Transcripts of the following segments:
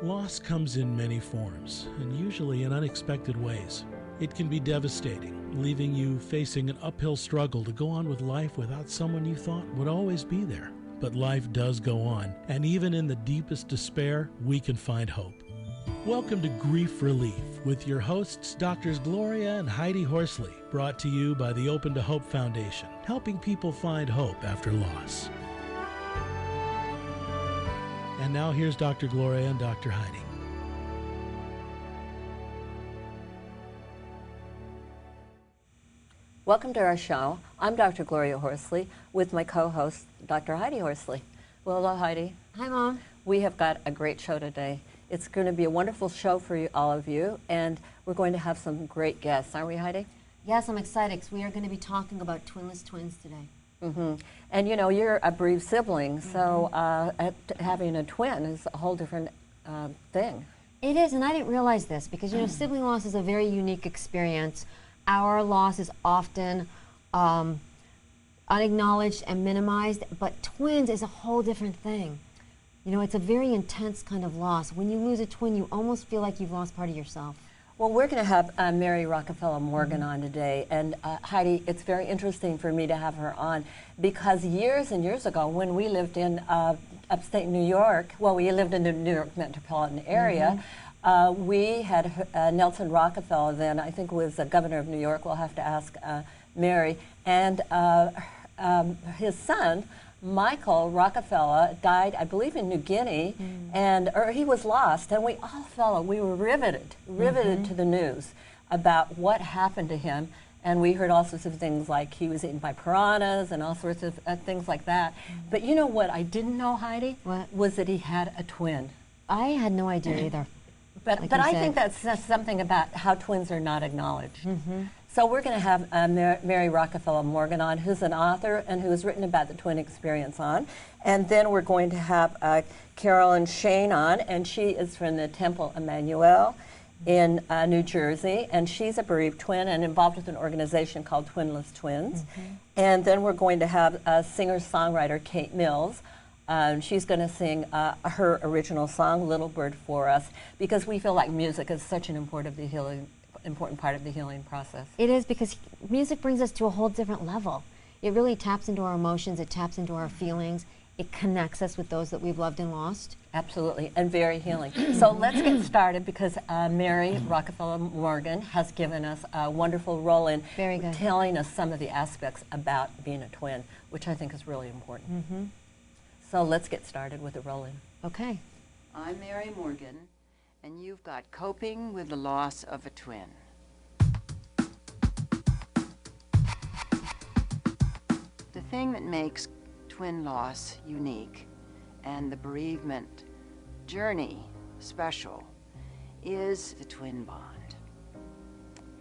Loss comes in many forms, and usually in unexpected ways. It can be devastating, leaving you facing an uphill struggle to go on with life without someone you thought would always be there. But life does go on, and even in the deepest despair, we can find hope. Welcome to Grief Relief with your hosts, Doctors Gloria and Heidi Horsley, brought to you by the Open to Hope Foundation, helping people find hope after loss. And now here's Dr. Gloria and Dr. Heidi. Welcome to our show. I'm Dr. Gloria Horsley with my co-host, Dr. Heidi Horsley. Well, hello, Heidi. Hi, Mom. We have got a great show today. It's going to be a wonderful show for you, all of you, and we're going to have some great guests, aren't we, Heidi? Yes, I'm excited because we are going to be talking about twinless twins today. Mm-hmm. And you know, you're a bereaved sibling, so having a twin is a whole different thing. It is, and I didn't realize this because, you know, sibling loss is a very unique experience. Our loss is often unacknowledged and minimized, but twins is a whole different thing. You know, it's a very intense kind of loss. When you lose a twin, you almost feel like you've lost part of yourself. Well, we're going to have Mary Rockefeller Morgan on today, and Heidi, it's very interesting for me to have her on because years and years ago when we lived in upstate New York, well, we lived in the New York metropolitan area, we had Nelson Rockefeller then, I think was the governor of New York, we'll have to ask Mary, and his son, Michael Rockefeller, died, I believe, in New Guinea, or he was lost, and we were riveted to the news about what happened to him, and we heard all sorts of things like he was eaten by piranhas and all sorts of things like that. But you know what I didn't know, Heidi? What? Was that he had a twin. I had no idea either. But I think that says something about how twins are not acknowledged. So we're going to have Mary Rockefeller Morgan on, who's an author and who has written about the twin experience on. And then we're going to have Carolyn Shane on, and she is from the Temple Emmanuel in New Jersey, and she's a bereaved twin and involved with an organization called Twinless Twins. And then we're going to have singer-songwriter Kate Mills. She's going to sing her original song, Little Bird, for us, because we feel like music is such an important part of the healing process. It is, because music brings us to a whole different level. It really taps into our emotions, it taps into our feelings, it connects us with those that we've loved and lost. Absolutely, and very healing. So let's get started because Mary Rockefeller Morgan has given us a wonderful role in telling us some of the aspects about being a twin, which I think is really important. So let's get started with the roll-in. Okay. I'm Mary Morgan, and you've got Coping with the Loss of a Twin. The thing that makes twin loss unique and the bereavement journey special is the twin bond.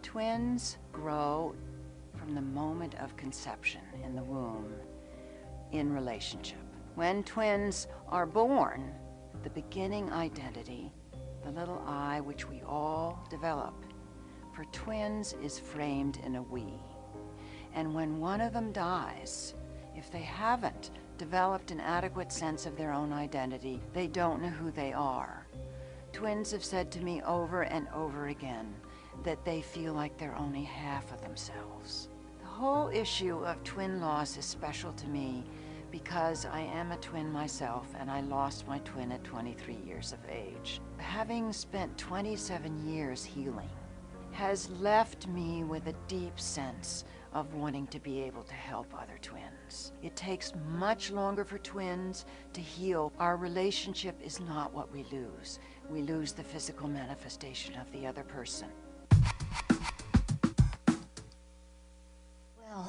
Twins grow from the moment of conception in the womb in relationship. When twins are born, the beginning identity, the little I which we all develop, for twins is framed in a we. And when one of them dies, if they haven't developed an adequate sense of their own identity, they don't know who they are. Twins have said to me over and over again that they feel like they're only half of themselves. The whole issue of twin loss is special to me because I am a twin myself, and I lost my twin at 23 years of age. Having spent 27 years healing has left me with a deep sense of wanting to be able to help other twins. It takes much longer for twins to heal. Our relationship is not what we lose. We lose the physical manifestation of the other person.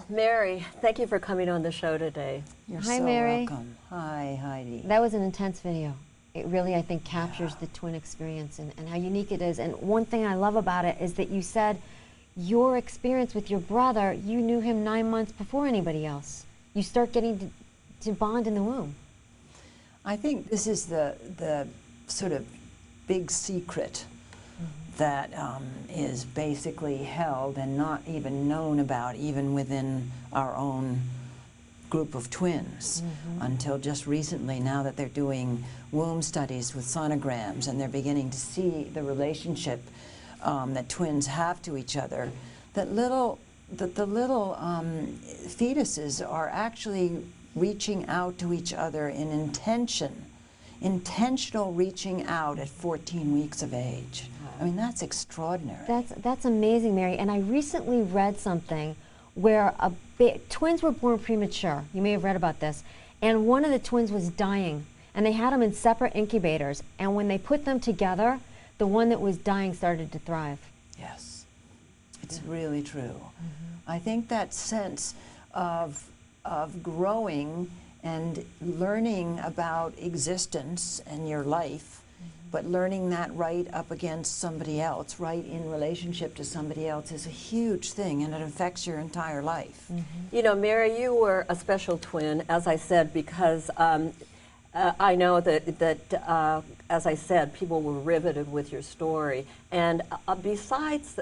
Mary, thank you for coming on the show today. You're Hi, so Mary. welcome. Hi, Heidi. That was an intense video. It really, I think, captures the twin experience and how unique it is. And one thing I love about it is that you said your experience with your brother, you knew him 9 months before anybody else. You start getting to bond in the womb. I think this is the sort of big secret that is basically held and not even known about, even within our own group of twins until just recently, now that they're doing womb studies with sonograms and they're beginning to see the relationship that twins have to each other, that the little fetuses are actually reaching out to each other in intentional reaching out at 14 weeks of age. I mean, that's extraordinary. That's amazing, Mary. And I recently read something where twins were born premature. You may have read about this. And one of the twins was dying. And they had them in separate incubators. And when they put them together, the one that was dying started to thrive. Yes. It's really true. I think that sense of growing and learning about existence and your life, but learning that right up against somebody else, right in relationship to somebody else, is a huge thing, and it affects your entire life. You know, Mary, you were a special twin, as I said, because I know that as I said, people were riveted with your story. And besides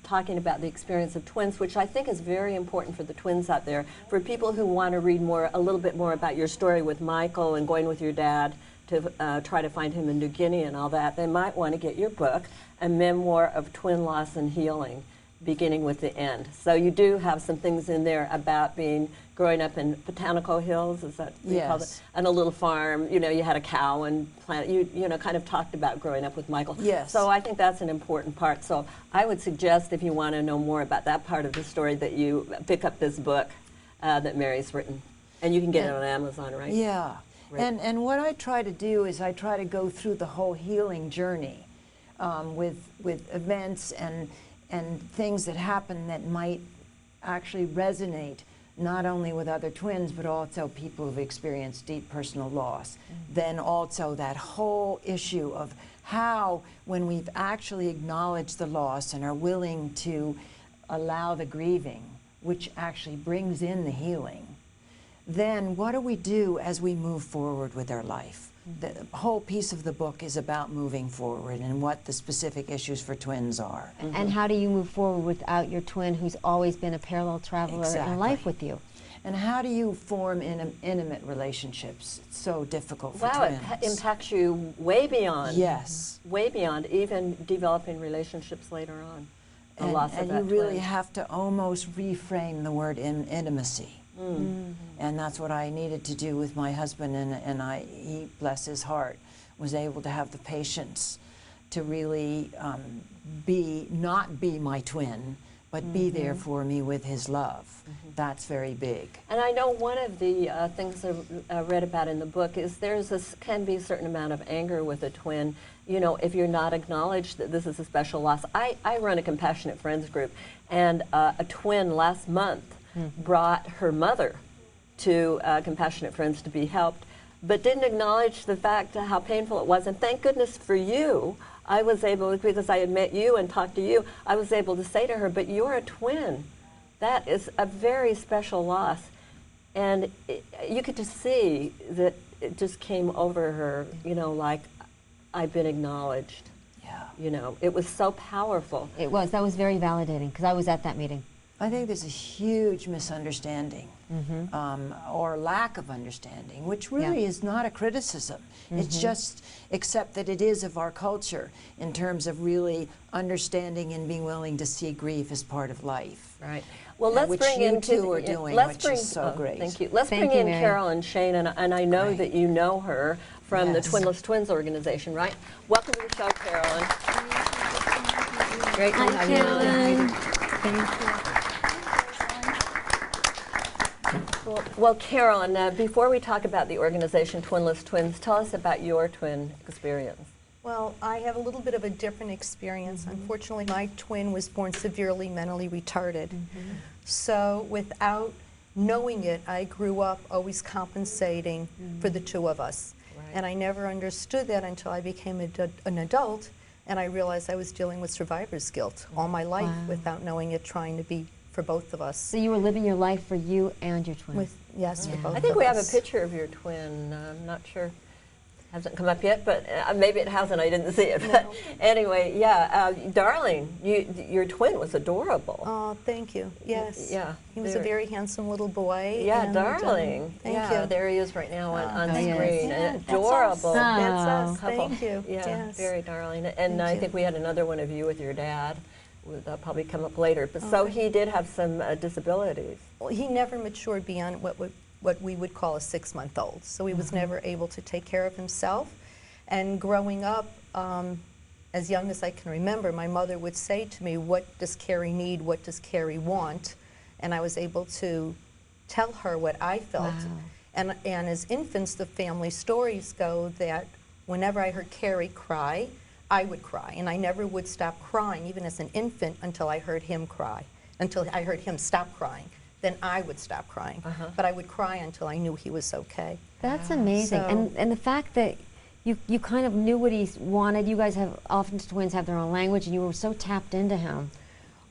talking about the experience of twins, which I think is very important for the twins out there, for people who want to read a little bit more about your story with Michael and going with your dad to try to find him in New Guinea and all that, they might want to get your book, A Memoir of Twin Loss and Healing, beginning with the end. So you do have some things in there about growing up in Botanical Hills, is that what you called it? And a little farm, you know, you had a cow and plant, you know, kind of talked about growing up with Michael. Yes. So I think that's an important part. So I would suggest, if you want to know more about that part of the story, that you pick up this book that Mary's written. And you can get it on Amazon, right? Yeah. Right. And what I try to do is I try to go through the whole healing journey with events and things that happen that might actually resonate not only with other twins, but also people who've experienced deep personal loss. Then also that whole issue of how, when we've actually acknowledged the loss and are willing to allow the grieving, which actually brings in the healing, then what do we do as we move forward with our life? The whole piece of the book is about moving forward and what the specific issues for twins are. And how do you move forward without your twin, who's always been a parallel traveler in life with you? And how do you form intimate relationships? It's so difficult for twins. Wow, it impacts you way beyond. Yes. Way beyond even developing relationships later on. And you really have to almost reframe the word intimacy. And that's what I needed to do with my husband, and he, bless his heart, was able to have the patience to really not be my twin, but be there for me with his love. That's very big. And I know one of the things I read about in the book is can be a certain amount of anger with a twin, you know, if you're not acknowledged that this is a special loss. I run a Compassionate Friends group, and a twin last month brought her mother to Compassionate Friends to be helped, but didn't acknowledge the fact how painful it was. And thank goodness for you, I was able, because I had met you and talked to you, I was able to say to her, but you're a twin. That is a very special loss. And you could just see that it just came over her, you know, like, I've been acknowledged. Yeah. You know, it was so powerful. It was. That was very validating, because I was at that meeting. I think there's a huge misunderstanding or lack of understanding, which really is not a criticism. It's just accept that it is of our culture in terms of really understanding and being willing to see grief as part of life. Right. Well, let's which bring you in two are doing, which is so great. Thank you. Let's Thank bring you, in Mary. Carol and Shane, and I know that you know her from the Yes. Twinless Twins organization, right? Welcome to the show, Carolyn. Great to Hi, have you on. Carolyn. Thank you. Well, Carolyn, before we talk about the organization Twinless Twins, tell us about your twin experience. Well, I have a little bit of a different experience. Unfortunately, my twin was born severely mentally retarded. So without knowing it, I grew up always compensating for the two of us. Right. And I never understood that until I became an adult, and I realized I was dealing with survivor's guilt all my life without knowing it, trying to be for both of us. So you were living your life for you and your twin. Yes, for both of us. I think we have a picture of your twin. I'm not sure. hasn't come up yet, but maybe it hasn't. I didn't see it. But anyway, yeah, darling, your twin was adorable. Oh, thank you. Yes. Yeah. He was a very handsome little boy. Yeah, and, darling. thank yeah, you. there he is right now on he is. screen. Yeah, And adorable. That's us. couple. Thank you. Yeah, Yes. very darling. And I you. think we had another one of you with your dad. That'll probably come up later. But so he did have some disabilities. Well, he never matured beyond what we would call a 6-month-old. So he was never able to take care of himself. And growing up, as young as I can remember, my mother would say to me, "What does Carrie need? What does Carrie want?" And I was able to tell her what I felt. Wow. And as infants, the family stories go that whenever I heard Carrie cry, I would cry. And I never would stop crying, even as an infant, until I heard him cry, until I heard him stop crying. Then I would stop crying. But I would cry until I knew he was okay. That's amazing. So- And the fact that you kind of knew what he wanted. You guys have, often twins have their own language, and you were so tapped into him,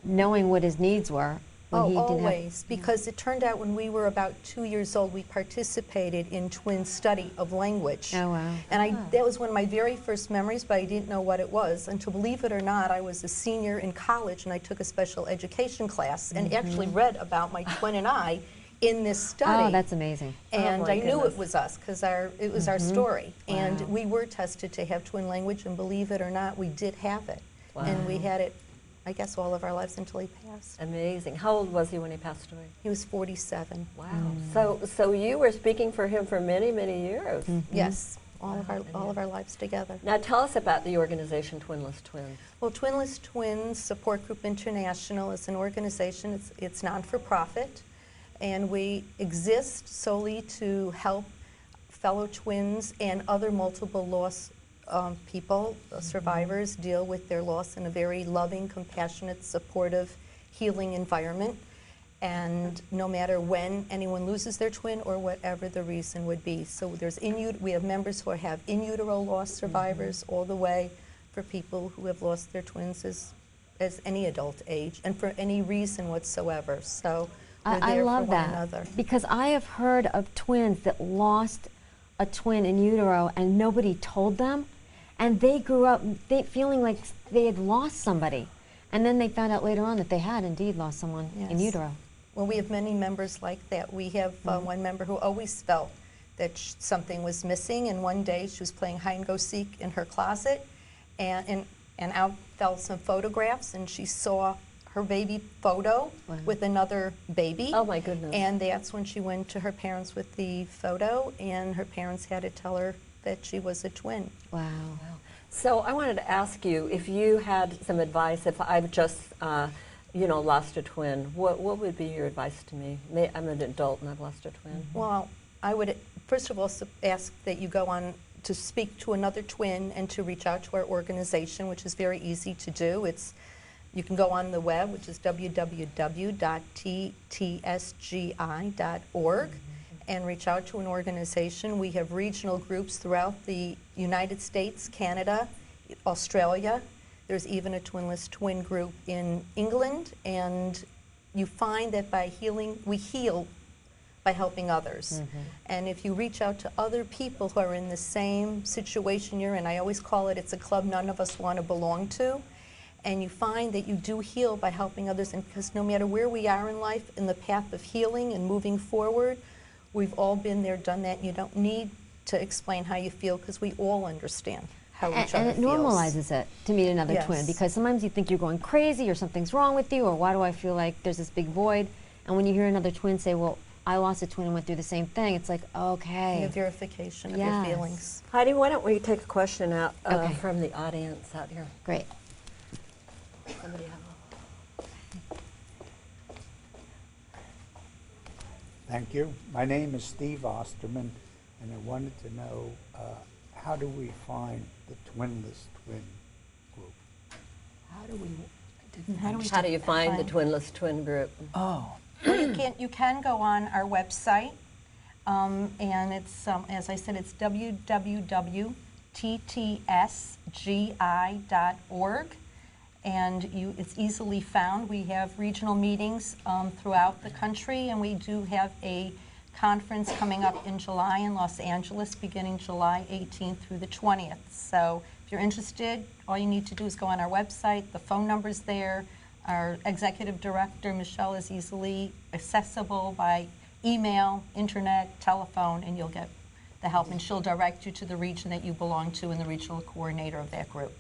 knowing what his needs were. When he didn't have- Always. Because it turned out when we were about 2 years old, we participated in twin study of language. Oh, wow. And that was one of my very first memories, but I didn't know what it was. Until, believe it or not, I was a senior in college, and I took a special education class and actually read about my twin and I in this study. Oh, that's amazing. And my I knew goodness. it was us because it was our story. And we were tested to have twin language, and believe it or not, we did have it. And we had it, I guess, all of our lives until he passed. Amazing. How old was he when he passed away? He was 47. Wow. So you were speaking for him for many, many years. Yes, all of our lives together. Now tell us about the organization Twinless Twins. Well, Twinless Twins Support Group International is an organization. It's non-for-profit, and we exist solely to help fellow twins and other multiple loss people, survivors, deal with their loss in a very loving, compassionate, supportive, healing environment. And no matter when anyone loses their twin or whatever the reason would be. So we have members who have in utero loss survivors all the way for people who have lost their twins as any adult age and for any reason whatsoever. So we're I there love for one that another. because I have heard of twins that lost a twin in utero and nobody told them, and they grew up feeling like they had lost somebody, and then they found out later on that they had indeed lost someone in Yes. utero. Well, we have many members like that. We have one member who always felt that something was missing, and one day she was playing hide-and-go-seek in her closet, and out fell some photographs, and she saw her baby photo with another baby. Oh my goodness. And that's when she went to her parents with the photo, and her parents had to tell her that she was a twin. Wow. So I wanted to ask you if you had some advice. If I've just, lost a twin, what would be your advice to me? I'm an adult and I've lost a twin. Well, I would first of all ask that you go on to speak to another twin and to reach out to our organization, which is very easy to do. You can go on the web, which is www.ttsgi.org, and reach out to an organization. We have regional groups throughout the United States, Canada, Australia. There's even a Twinless Twin group in England, and you find that by healing, we heal by helping others. And if you reach out to other people who are in the same situation you're in, I always call it's a club none of us want to belong to, and you find that you do heal by helping others, and because no matter where we are in life, in the path of healing and moving forward, we've all been there, done that, and you don't need to explain how you feel because we all understand how each other And it feels. normalizes it to meet another Yes. twin, because sometimes you think you're going crazy or something's wrong with you, or why do I feel like there's this big void? And when you hear another twin say, well, I lost a twin and went through the same thing, it's like, okay. The verification of Yes. your feelings. Heidi, why don't we take a question out Okay. from the audience out here? Great. Somebody have Thank you. My name is Steve Osterman, and I wanted to know how do we find the Twinless Twin group? How do you find the Twinless Twin group? Oh. Well, you can go on our website, and it's as I said, it's www.ttsgi.org, and it's easily found. We have regional meetings throughout the country, and we do have a conference coming up in July in Los Angeles, beginning July 18th through the 20th. So if you're interested, all you need to do is go on our website. The phone number's there. Our executive director, Michelle, is easily accessible by email, internet, telephone, and you'll get the help. And she'll direct you to the region that you belong to and the regional coordinator of that group.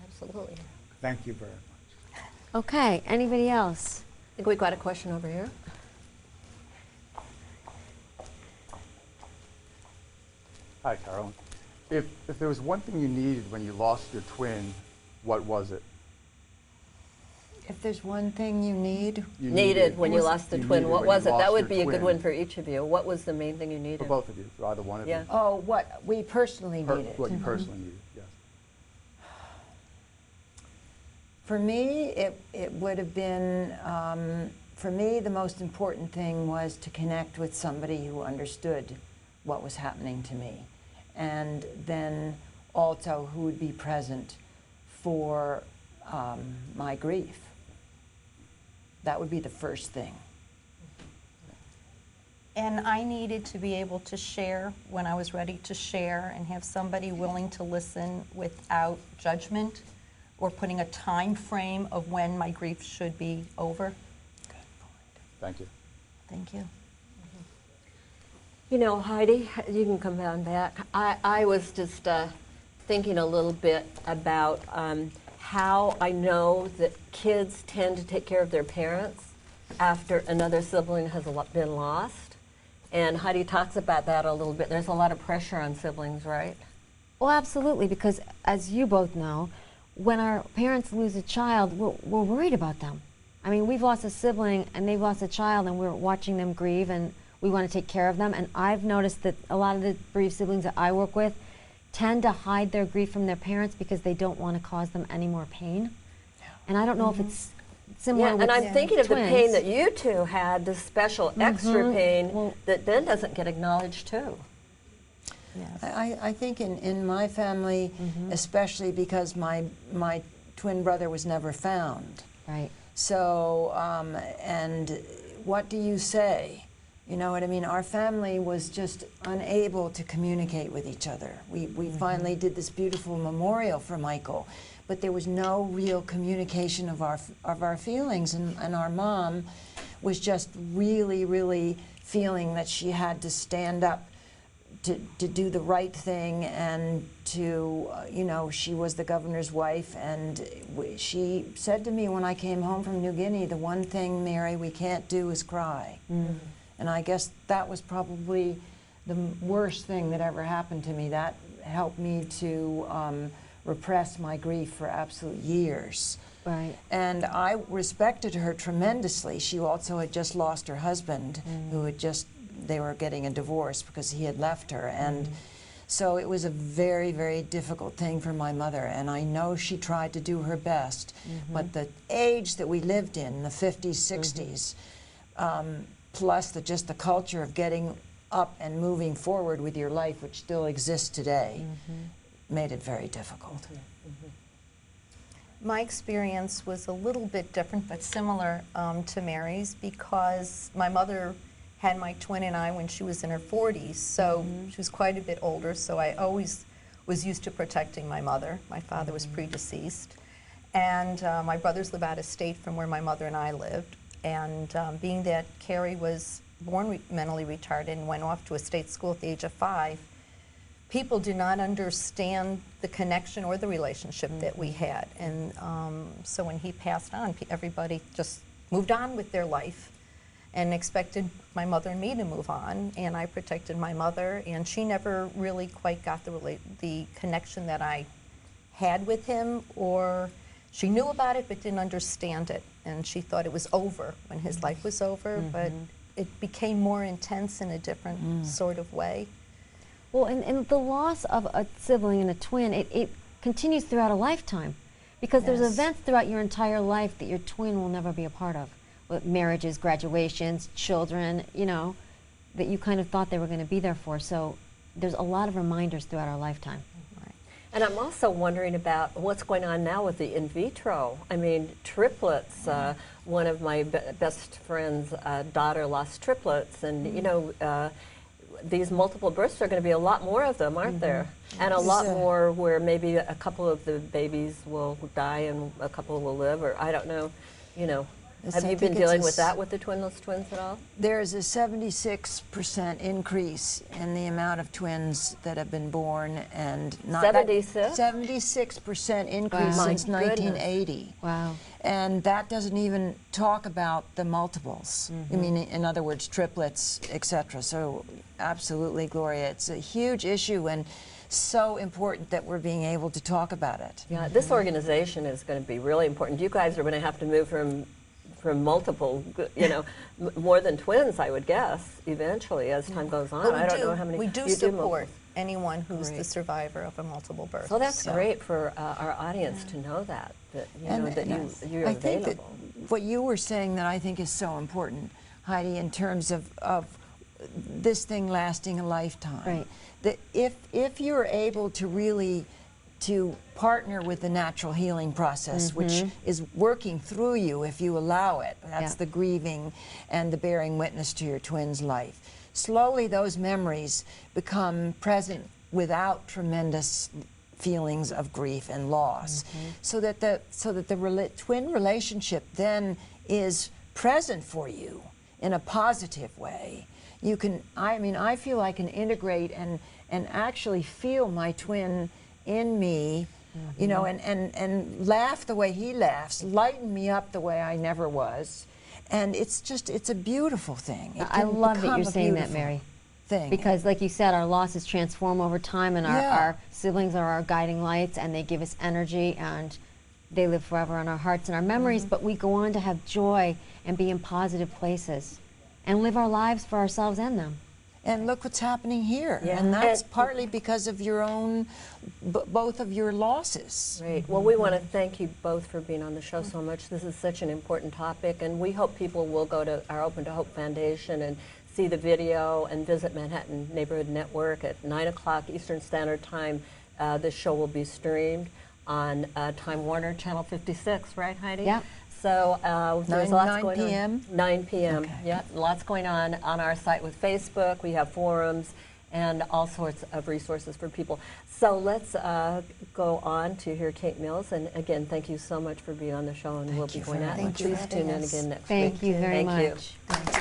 Absolutely. Thank you very much. Okay, anybody else? I think we've got a question over here. Hi, Carolyn. If there was one thing you needed when you lost your twin, what was it? If there's one thing you need, Needed when you lost the you twin, needed what when you was it? That lost would your be a good twin. one for each of you. What was the main thing you For needed? both of you, for either one of Yeah. you. oh, what we personally needed. What you personally needed, yes. For me, it would have been, for me, the most important thing was to connect with somebody who understood what was happening to me. And then also who would be present for my grief. That would be the first thing. And I needed to be able to share when I was ready to share and have somebody willing to listen without judgment or putting a time frame of when my grief should be over. Thank you. Thank you. You know, Heidi, you can come on back. I was just thinking a little bit about how I know that kids tend to take care of their parents after another sibling has been lost. And Heidi talks about that a little bit. There's a lot of pressure on siblings, right? Well, absolutely, because as you both know, when our parents lose a child, we're worried about them. I mean, we've lost a sibling and they've lost a child and we're watching them grieve and we want to take care of them. And I've noticed that a lot of the bereaved siblings that I work with tend to hide their grief from their parents because they don't want to cause them any more pain. And I don't know if it's similar Yeah, with and I'm thinking of the twins. pain that you two had, the special extra pain Well- that then doesn't get acknowledged too. Yes. I think in my family, especially because my twin brother was never found. Right. So, and what do you say? You know what I mean? Our family was just unable to communicate with each other. We finally did this beautiful memorial for Michael, but there was no real communication of our feelings, and our mom was just really, really feeling that she had to stand up to do the right thing, and to, you know, she was the governor's wife, and she said to me when I came home from New Guinea, the one thing, Mary, we can't do is cry. And I guess that was probably the worst thing that ever happened to me. That helped me to repress my grief for absolute years. Right. And I respected her tremendously. She also had just lost her husband, who had they were getting a divorce because he had left her. And so it was a very, very difficult thing for my mother. And I know she tried to do her best. But the age that we lived in, the 50s, 60s, plus just the culture of getting up and moving forward with your life, which still exists today, made it very difficult. My experience was a little bit different but similar to Mary's, because my mother had my twin and I when she was in her 40s, so she was quite a bit older, so I always was used to protecting my mother. My father was predeceased, and my brothers live out of state from where my mother and I lived, and being that Carrie was born mentally retarded and went off to a state school at the age of 5, people did not understand the connection or the relationship that we had. And so when he passed on, everybody just moved on with their life and expected my mother and me to move on. And I protected my mother, and she never really quite got the connection that I had with him, or she knew about it but didn't understand it. And she thought it was over when his life was over, but it became more intense in a different sort of way. Well, and the loss of a sibling and a twin, it continues throughout a lifetime, because there's Yes. events throughout your entire life that your twin will never be a part of. With marriages, graduations, children, you know, that you kind of thought they were going to be there for. So there's a lot of reminders throughout our lifetime. Right. And I'm also wondering about what's going on now with the in vitro. I mean, triplets. One of my best friend's daughter lost triplets, and you know, these multiple births are going to be a lot more of them, aren't there? And a lot more where maybe a couple of the babies will die and a couple will live, or I don't know. You know, have you been dealing with that with the twinless twins at all? There's a 76% increase in the amount of twins that have been born, and not 76% increase since 1980. Wow. And that doesn't even talk about the multiples. I mean, in other words, triplets, etc. So absolutely, Gloria, it's a huge issue and so important that we're being able to talk about it. Yeah, this organization is going to be really important. You guys are going to have to move from multiple, you know, more than twins, I would guess, eventually as time goes on. I don't know how many. We do support anyone who's the survivor of a multiple birth. So that's great for our audience to know that you know that you're I available. think that what you were saying that I think is so important, Heidi, in terms of this thing lasting a lifetime. Right. That if you're able to really to partner with the natural healing process, which is working through you if you allow it. That's the grieving and the bearing witness to your twin's life. Slowly those memories become present without tremendous feelings of grief and loss. So that the twin relationship then is present for you in a positive way. You can, I mean, I feel I can integrate and actually feel my twin in me, you know, and laugh the way he laughs, lighten me up the way I never was. And it's just, it's a beautiful thing. I love that you're saying that, Mary. Because like you said, our losses transform over time, and our siblings are our guiding lights, and they give us energy, and they live forever in our hearts and our memories, but we go on to have joy and be in positive places and live our lives for ourselves and them. And look what's happening here. Yeah. And that's partly because of your own, both of your losses. Right. Well, we want to thank you both for being on the show so much. This is such an important topic, and we hope people will go to our Open to Hope Foundation and see the video and visit Manhattan Neighborhood Network at 9 o'clock Eastern Standard Time. This show will be streamed on Time Warner Channel 56, right, Heidi? Yeah. So there's lots going p.m.? on. 9 p.m. Okay. Yeah, lots going on our site with Facebook. We have forums and all sorts of resources for people. So let's go on to hear Kate Mills. And again, thank you so much for being on the show, and we'll be going at it. Please tune in again next week. Thank you very much. Thank you.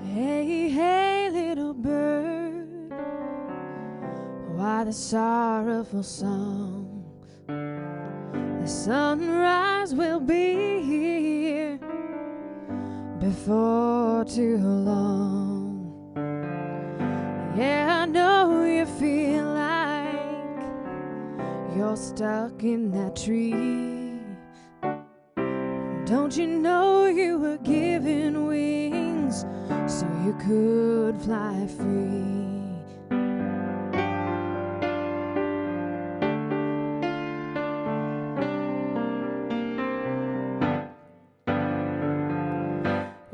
Hey, hey, little bird, why the sorrowful song? The sunrise will be here before too long. Yeah, I know you feel like you're stuck in that tree. Don't you know you were given wings so you could fly free?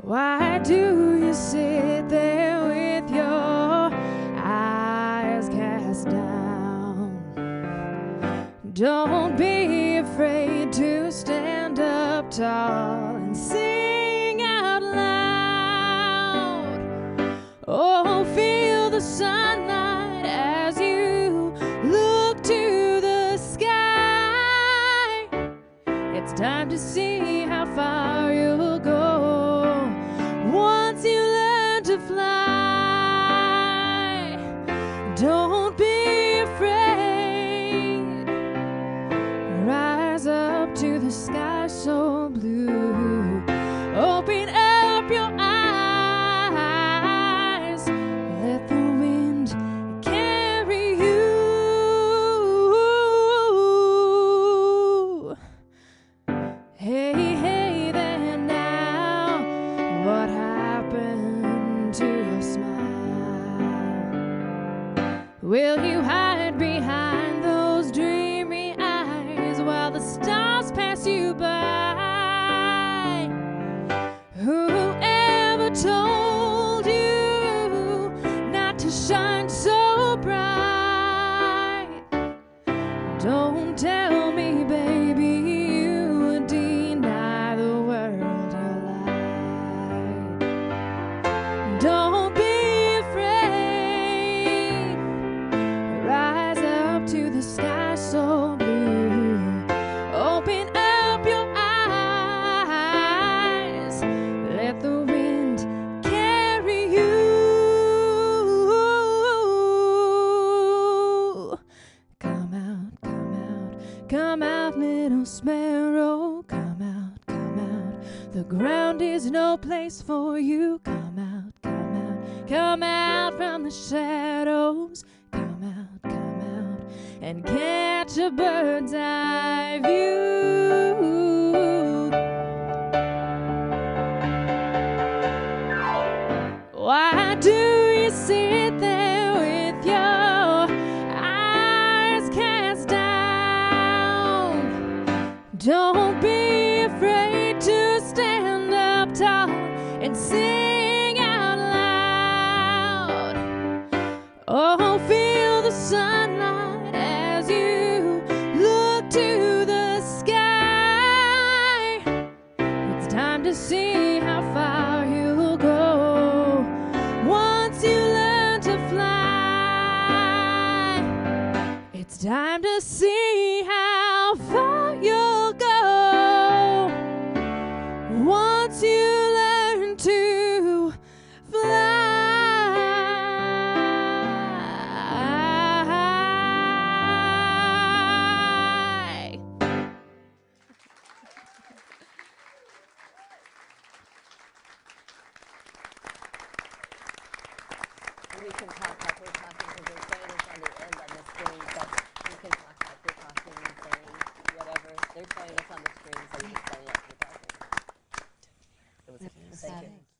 Why do you sit there with your eyes cast down? Don't be afraid to stand up tall and sing out loud. Oh, feel the sunlight as you look to the sky. It's time to see how far you'll go once you learn to fly. Don't be afraid. Rise up to the sky so blue. Open up your eyes. Let the wind carry you. Hey, hey there now. What happened to your smile? Will you hide behind those dreamy eyes while the stars pass you by? Who The ground is no place for you. Come out, come out, come out from the shadows. Come out, and catch a bird's eye view. Why do you sit there with your eyes cast down? Don't be afraid to stand up tall and sing out loud. Oh, feel the sunlight as you look to the sky. It's time to see how far you'll go once you learn to fly. It's time to see how far you'll go once you learn to fly. We can talk like we're talking because they're saying it's on the end on the screen, but you can talk like we're talking and saying whatever. They're showing us on the screen, so you can say like we're talking. It was, thank you.